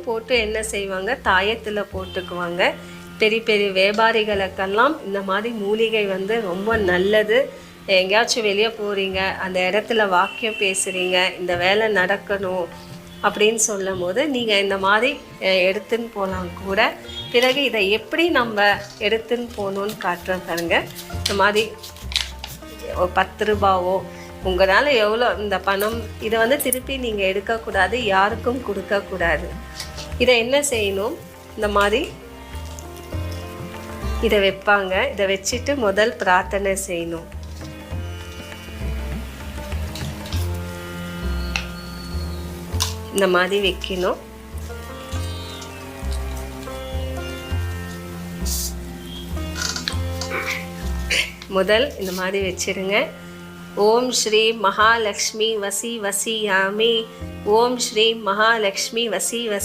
போட்டு என்ன செய்வாங்க, தாயத்தில் போட்டுக்குவாங்க. பெரிய பெரிய வியாபாரிகளுக்கெல்லாம் இந்த மாதிரி மூலிகை ரொம்ப நல்லது. எங்கேயாச்சும் வெளியே போகிறீங்க, அந்த இடத்துல வாக்கியம் பேசுகிறீங்க, இந்த வேலை நடக்கணும் அப்படின்னு சொல்லும் போது நீங்கள் இந்த மாதிரி எடுத்துன்னு போகலாம் கூட. பிறகு இதை எப்படி நம்ம எடுத்துன்னு போகணுன்னு காட்டுறோம் பாருங்க. இந்த மாதிரி 10 ரூபாவோ உங்களால் எவ்வளோ இந்த பணம், இதை திருப்பி நீங்கள் எடுக்கக்கூடாது, யாருக்கும் கொடுக்கக்கூடாது. இதை என்ன செய்யணும், இந்த மாதிரி இதை வைப்பாங்க. இதை வச்சுட்டு முதல் பிரார்த்தனை செய்யணும். இந்த மாதிரி வைக்கணும். முதல் இந்த மாதிரி வச்சிருங்க. ஓம் ஸ்ரீ மகாலட்சுமி வசி வசியாமி. ஓம் ஸ்ரீ மகாலட்சுமி வசி வசி